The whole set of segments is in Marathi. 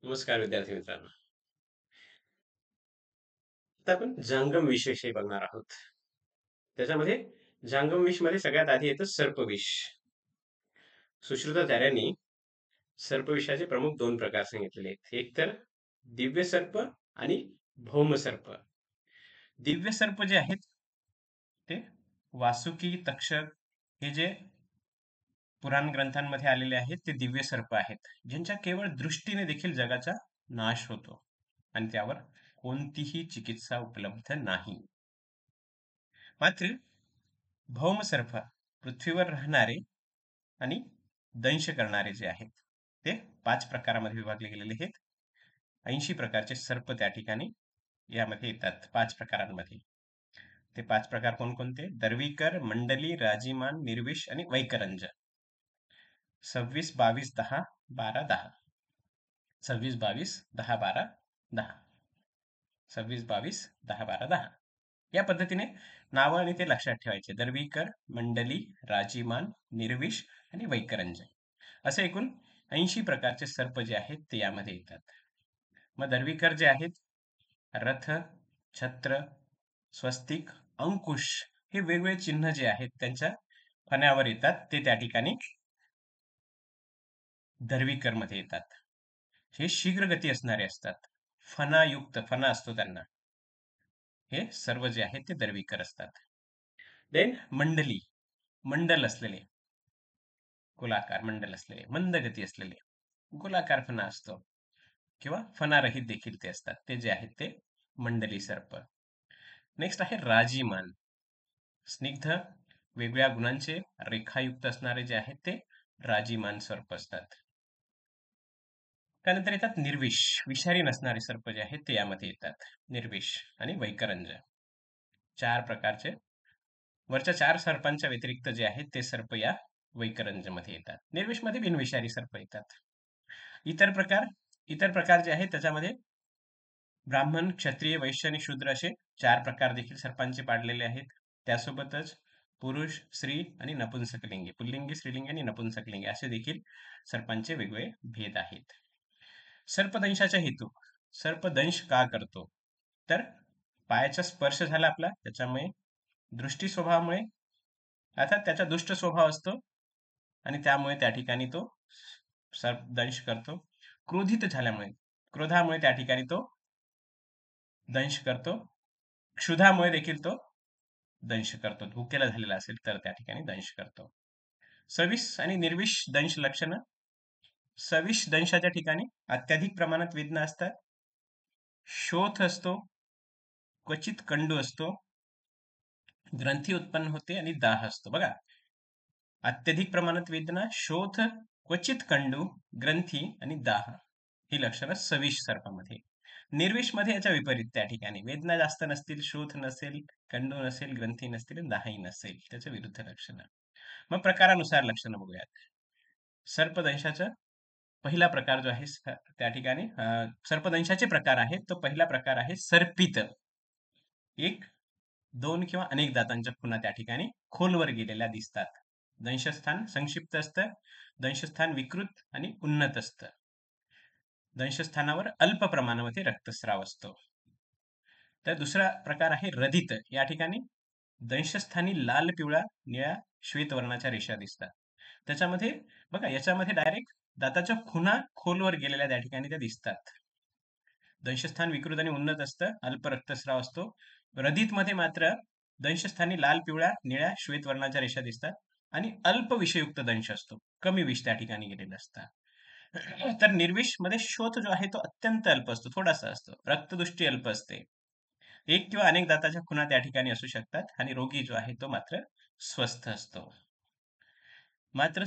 नमस्कार विद्यार्थी मित्रांनो. आता आपण जंगम विषयी बघणार आहोत. त्याच्यामध्ये जंगम मध्ये सगळ्यात आधी येतं सर्पविष. सुश्रुताचार्यांनी सर्पविषाचे प्रमुख दोन प्रकार सांगितलेले आहेत. एक तर दिव्य सर्प आणि भौम सर्प. दिव्य सर्प जे आहेत ते वासुकी, तक्षक हे जे पुराण ग्रंथांमध्ये आलेले आहेत ते दिव्य सर्प आहेत, ज्यांच्या केवळ दृष्टीने देखील जगाचा नाश होतो आणि त्यावर कोणतीही चिकित्सा उपलब्ध नाही. मात्र भौमसर्प पृथ्वीवर राहणारे आणि दंश करणारे जे आहेत ते 5 प्रकारामध्ये विभागले गेलेले आहेत. 80 प्रकारचे सर्प त्या ठिकाणी यामध्ये येतात 5 प्रकारांमध्ये. ते 5 प्रकार कोणकोणते? दर्वीकर, मंडली, राजीमान, निर्विष आणि वैकरंज. 26, 22, 10, 12, 10. 26, 22, 10, 12, 10. 26, 22, 10, 12, 10. या पद्धतीने नावं आणि ते लक्षात ठेवायचे. दर्वीकर, मंडली, राजीमान, निर्विष आणि वैकरंज असे एकूण 80 प्रकारचे सर्प जे आहेत ते यामध्ये येतात. मग दर्वीकर जे आहेत रथ, छत्र, स्वस्तिक, अंकुश हे वेगवेगळे चिन्ह जे आहेत त्यांच्या फण्यावर येतात, ते त्या ठिकाणी दर्वीकर मध्ये येतात. हे शीघ्र गती असणारे असतात. फणायुक्त फणा असतो त्यांना. हे सर्व जे आहेत ते दर्वीकर असतात. देन मंडली, मंडल असलेले, गोलाकार मंडल असलेले, मंद गती असलेले, गोलाकार फणा असतो किंवा फणारहित देखील ते असतात. ते जे आहेत ते मंडली सर्प. नेक्स्ट आहे राजीमान. स्निग्ध वेगवेगळ्या गुणांचे रेखायुक्त असणारे जे आहेत ते राजीमान सर्प असतात. त्यानंतर येतात निर्विष, विषारी नसणारे सर्प जे आहेत ते यामध्ये येतात. निर्विष आणि वैकरंज 4 प्रकारचे. वरच्या 4 सर्पांच्या व्यतिरिक्त जे आहेत ते सर्प या वैकरंज मध्ये येतात. निर्विष मध्ये बिनविषारी सर्प येतात. इतर प्रकार जे आहेत त्याच्यामध्ये ब्राह्मण, क्षत्रिय, वैश्य आणि शूद्र असे 4 प्रकार देखील सर्पांचे पाडलेले आहेत. त्यासोबतच पुरुष, स्त्री आणि नपुंसकलिंगी, पुल्लिंगी, स्त्रीलिंगी आणि नपुंसकलिंगी असे देखील सर्पांचे वेगवेगळे भेद आहेत. सर्पदंशाचा हेतू. सर्पदंश का करतो? तर पायाचा स्पर्श झाला आपला त्याच्यामुळे, दृष्टी स्वभावामुळे अर्थात त्याचा दुष्ट स्वभाव असतो आणि त्यामुळे त्या ठिकाणी तो सर्पदंश करतो. क्रोधित झाल्यामुळे, क्रोधामुळे त्या ठिकाणी तो दंश करतो. क्षुधामुळे देखील तो दंश करतो. भुकेला झालेला असेल तर त्या ठिकाणी दंश करतो. सविष आणि निर्विष दंश लक्षणं. सविष दंशाच्या ठिकाणी अत्याधिक प्रमाणात वेदना असतात, शोथ असतो, क्वचित कंडू असतो, ग्रंथी उत्पन्न होते आणि दाह असतो. बघा, अत्यधिक प्रमाणात वेदना, शोथ, क्वचित कंडू, ग्रंथी आणि दाह ही लक्षणं सविष सर्पामध्ये. निर्विष मध्ये याच्या विपरीत, त्या ठिकाणी वेदना जास्त नसतील, शोथ नसेल, कंडू नसेल, ग्रंथी नसतील आणि दाहही नसेल, त्याच्या विरुद्ध लक्षणं. मग प्रकारानुसार लक्षणं बघूयात. सर्पदंशाचा पहिला प्रकार जो आहे त्या ठिकाणी सर्पदंशाचे प्रकार आहेत. तो पहिला प्रकार आहे सर्पित. 1, 2 किंवा अनेक दातांच्या खुणा त्या ठिकाणी खोलवर गेलेल्या दिसतात. दंशस्थान संक्षिप्त असतं, दंशस्थान विकृत आणि उन्नत असतं. दंशस्थानावर अल्प प्रमाणामध्ये रक्तस्राव असतो. तर दुसरा प्रकार आहे रदित. या ठिकाणी दंशस्थानी लाल, पिवळा, निळ्या, श्वेत वर्णाच्या रेषा दिसतात. त्याच्यामध्ये बघा, याच्यामध्ये डायरेक्ट दाताच्या खुणा खोलवर गेलेल्या त्या ठिकाणी त्या दिसतात. दंशस्थान विकृत आणि उन्नत असतं, अल्प रक्तस्राव असतो. रदित मध्ये मात्र दंशस्थानी लाल, पिवळ्या, निळ्या, श्वेत वर्णाच्या रेषा दिसतात आणि अल्प विषयुक्त दंश असतो. कमी विष त्या ठिकाणी गेलेलं असतं. तर निर्विष मध्ये शोथ जो आहे तो अत्यंत अल्प असतो, थोडासा असतो. रक्तदृष्टी अल्प असते. 1 किंवा अनेक दाताच्या खुणा त्या ठिकाणी असू शकतात आणि रोगी जो आहे तो मात्र स्वस्थ असतो. मात्र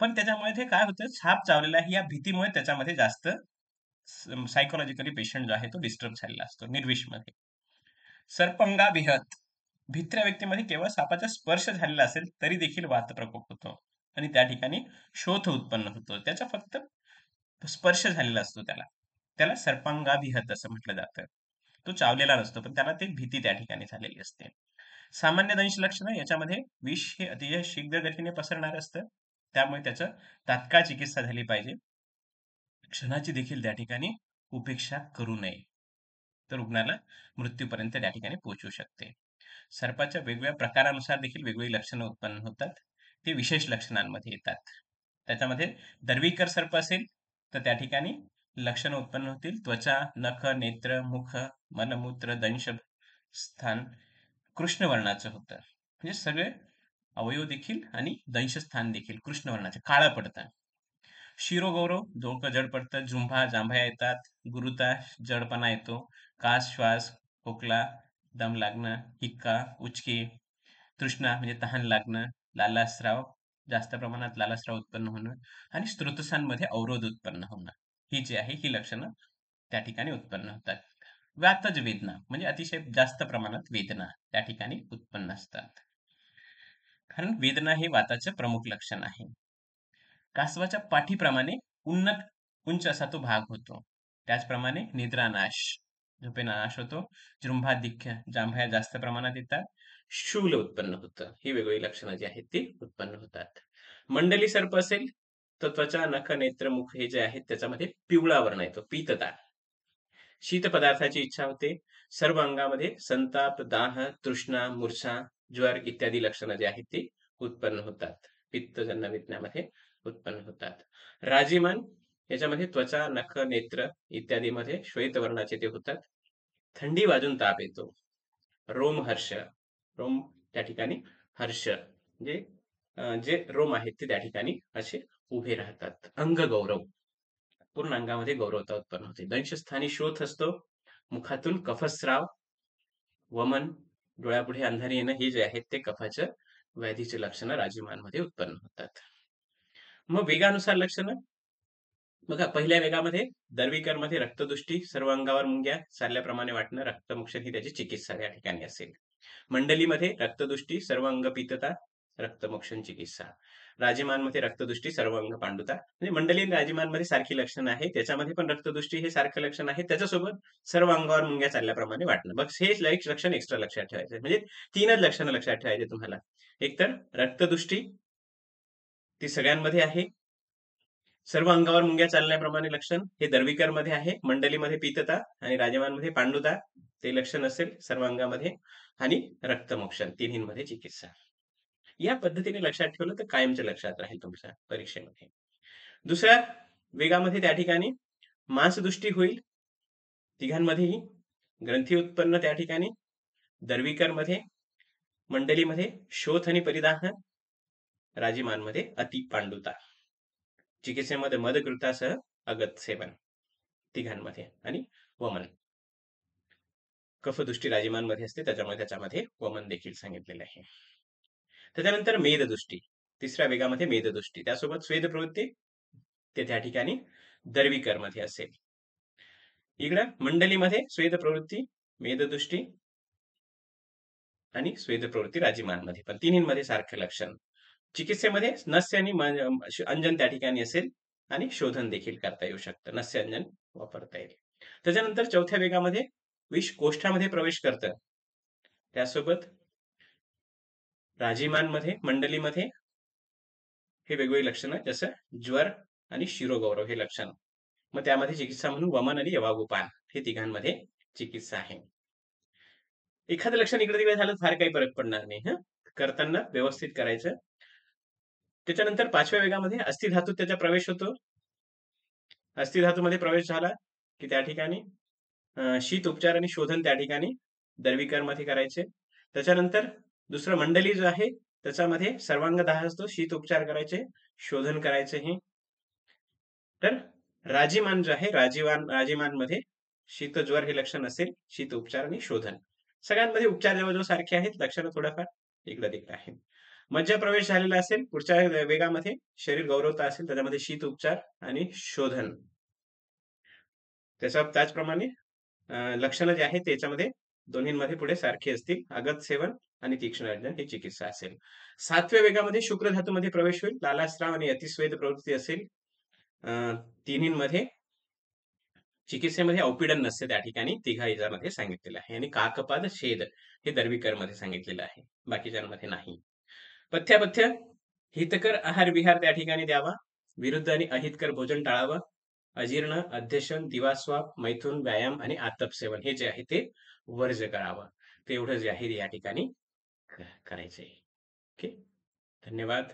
पण त्याच्यामुळे ते काय होतं, छाप चावलेला आहे या भीतीमुळे त्याच्यामध्ये जास्त सायकोलॉजिकली पेशंट जो आहे तो डिस्टर्ब झालेला असतो निर्विष मध्ये. सर्पंगाभिहत, भित्र्या व्यक्तीमध्ये केवळ सापाचा स्पर्श झालेला असेल तरी देखील वात प्रकोप होतो आणि त्या ठिकाणी शोथ उत्पन्न होतो. त्याचा फक्त स्पर्श झालेला असतो, त्याला त्याला सर्पांगाभिहत असं म्हटलं जातं. तो चावलेला नसतो पण त्याला ते भीती त्या ठिकाणी झालेली असते. सामान्य दंश लक्षणं. याच्यामध्ये विष हे अतिशय शीघ्र गतीने पसरणार असतं, त्यामुळे त्याचं तात्काळ चिकित्सा झाली पाहिजे. क्षणाची देखील त्या ठिकाणी उपेक्षा करू नये. तर रुग्णाला मृत्यूपर्यंत त्या ठिकाणी पोहोचू शकते. सर्पाच्या वेगवेगळ्या प्रकारानुसार देखील वेगवेगळी लक्षणं उत्पन्न होतात. ते विशेष लक्षणांमध्ये येतात. त्याच्यामध्ये दर्वीकर सर्प असेल तर त्या ठिकाणी लक्षणं उत्पन्न होतील. त्वचा, नख, नेत्र, मुख, मलमूत्र, दंश स्थान कृष्ण वर्णाचं होतं. म्हणजे सगळे अवयव देखील आणि दंशस्थान देखील कृष्ण वर्णाचे काळं पडतं. शिरोगौरव डोकं जड पडतं, जांभया येतात, गुरुता जडपणा येतो, कास, श्वास, खोकला, दम लागणं, हिक्का, उचकी, तृष्णा म्हणजे तहान लागणं, लालास्राव, जास्त प्रमाणात लालास्राव उत्पन्न होणं आणि स्रोतसांमध्ये अवरोध उत्पन्न होणं. ही जी आहे ही लक्षणं त्या ठिकाणी उत्पन्न होतात. व्यातज वेदना म्हणजे अतिशय जास्त प्रमाणात वेदना त्या ठिकाणी उत्पन्न असतात. कारण वेदना हे वाताचं प्रमुख लक्षण आहे. कासवाच्या पाठीप्रमाणे उंच असा तो भाग होतो. त्याचप्रमाणे निद्रानाश, झोपेना नाश होतो. जृंभाधिक्य, जांभया जास्त प्रमाणात येतात. शूल उत्पन्न होतं. ही वेगवेगळी लक्षणं जी आहेत ती उत्पन्न होतात. मंडली सर्प असेल तर त्वचा, नख, नेत्र, मुख हे जे आहेत त्याच्यामध्ये पिवळा वर्ण येतो, पीतता. शीत पदार्थाची इच्छा होते. सर्व अंगामध्ये संताप, दाह, तृष्णा, मूर्छा, ज्वर इत्यादी लक्षणं जी आहेत ती उत्पन्न होतात. पित्तजन्य वेदनामध्ये उत्पन्न होतात. राजीमान याच्यामध्ये त्वचा, नख, नेत्र इत्यादीमध्ये श्वेतवर्णाचे ते होतात. थंडी वाजून ताप येतो. रोमहर्ष, रोम त्या ठिकाणी हर्ष म्हणजे जे रोम आहेत ते त्या ठिकाणी असे उभे राहतात. अंगगौरव, पूर्ण अंगामध्ये गौरवता उत्पन्न होते. दंशस्थानी शोथ असतो. मुखातून कफस्राव, वमन, डोळ्यापुढे अंधारी येणं हे जे आहेत ते कफाच्या व्याधीचे लक्षणं राजीमानमध्ये उत्पन्न होतात. मग वेगानुसार लक्षणं बघा, पहिल्या वेगामध्ये दर्वीकरमध्ये रक्तदृष्टी, सर्व अंगावर मुंग्या, सारल्याप्रमाणे वाटणं, रक्तमोक्षण ही त्याची चिकित्सा या ठिकाणी असेल. मंडलीमध्ये रक्तदृष्टी, सर्व अंग पित्तता, रक्तमोक्षण चिकित्सा. राजीमानमध्ये रक्तदृष्टी, सर्व अंग पांडुता. म्हणजे मंडली आणि राजीमानमध्ये सारखी लक्षणं आहे. त्याच्यामध्ये पण रक्तदृष्टी हे सारखं लक्षण आहे. त्याच्यासोबत सर्व अंगावर मुंग्या चालल्याप्रमाणे वाटणं. बस हे लक्षण एक्स्ट्रा लक्षात ठेवायचं. म्हणजे 3च लक्षणं लक्षात ठेवायचे तुम्हाला. एक तर रक्तदृष्टी ती सगळ्यांमध्ये आहे. सर्व अंगावर मुंग्या चालण्याप्रमाणे लक्षण हे दर्वीकरमध्ये आहे. मंडलीमध्ये पित्तता आणि राजमानमध्ये पांडुता ते लक्षण असेल सर्व अंगामध्ये आणि रक्तमोक्षण तिन्हींमध्ये चिकित्सा. या पद्धतीने लक्षात ठेवलं तर कायमच्या लक्षात राहील तुमच्या परीक्षेमध्ये. दुसऱ्या वेगामध्ये त्या ठिकाणी मांसदृष्टी होईल. तिघांमध्येही ग्रंथी उत्पन्न त्या ठिकाणी दर्वीकरमध्ये, मंडलीमध्ये शोथ आणि परिदाह, राजीमानमध्ये अति पांडुता. चिकित्सेमध्ये मदकृतासह अगत सेवन तिघांमध्ये आणि वमन. कफदृष्टी राजीमानमध्ये असते त्याच्यामध्ये वमन देखील सांगितलेले आहे. त्याच्यानंतर मेददृष्टी, तिसऱ्या वेगामध्ये मेददृष्टी, त्यासोबत स्वेद प्रवृत्ती ते त्या ठिकाणी दर्वीकरमध्ये असेल. इकडं मंडलीमध्ये स्वेद प्रवृत्ती, मेददृष्टी आणि स्वेद प्रवृत्ती राजीमानमध्ये, पण तिन्हींमध्ये सारखं लक्षण. चिकित्सेमध्ये नस्य आणि अंजन त्या ठिकाणी असेल आणि शोधन देखील करता येऊ शकतं. नस्य अंजन वापरता येईल. त्याच्यानंतर चौथ्या वेगामध्ये विष कोष्ठामध्ये प्रवेश करतं. त्यासोबत राजीमानमध्ये, मंडलीमध्ये हे वेगवेगळी लक्षणं जसं ज्वर आणि शिरोगौरव हे लक्षण. मग त्यामध्ये चिकित्सा म्हणून वमन आणि यवागोपान हे तिघांमध्ये चिकित्सा आहे. एखादं लक्षण इकडे तिकडे झालं फार काही फरक पडणार नाही. करताना व्यवस्थित करायचं. त्याच्यानंतर 5व्या वेगामध्ये अस्थिधातू त्याचा प्रवेश होतो. अस्थिधातूमध्ये प्रवेश झाला की त्या ठिकाणी शीत उपचार आणि शोधन त्या ठिकाणी दर्वीकरमध्ये करायचे. त्याच्यानंतर दुसरं मंडली जो आहे त्याच्यामध्ये सर्वांग दाह असतो, शीत उपचार करायचे, शोधन करायचे हे. तर राजीमान जो आहे राजीमानमध्ये शीतज्वर हे लक्षण असेल, शीत उपचार आणि शोधन. सगळ्यांमध्ये उपचार जवळजवळ सारखे आहेत, लक्षणं थोडंफार इकडं तिकडं आहे. मज्जा प्रवेश झालेला असेल पुढच्या वेगामध्ये, शरीर गौरवता असेल त्याच्यामध्ये शीत उपचार आणि शोधन. त्याचप्रमाणे लक्षणं जे आहेत त्याच्यामध्ये दोन्हींमध्ये पुढे सारखे असतील. आगत सेवन आणि तीक्ष्ण अर्जन ही चिकित्सा असेल. 7व्या वेगामध्ये शुक्र धातूमध्ये प्रवेश होईल. लालास्राव आणि अतिस्वेद प्रवृत्ती असेल. तिन्हींमध्ये चिकित्सेमध्ये औपीडन नसते त्या ठिकाणी तिघा याच्यामध्ये सांगितलेलं आहे. आणि काकपाद छेद हे दर्वीकरमध्ये सांगितलेलं आहे, बाकीच्यांमध्ये नाही. पथ्यापथ्य हितकर आहार विहार त्या ठिकाणी द्यावा. विरुद्ध आणि अहितकर भोजन टाळावं. अजीर्ण, अध्यशन, दिवास्वाप, मैथुन, व्यायाम आणि आतप सेवन हे जे आहे ते वर्ज करावं. ते एवढं जे आहे या ठिकाणी करायचंय. ओके. धन्यवाद.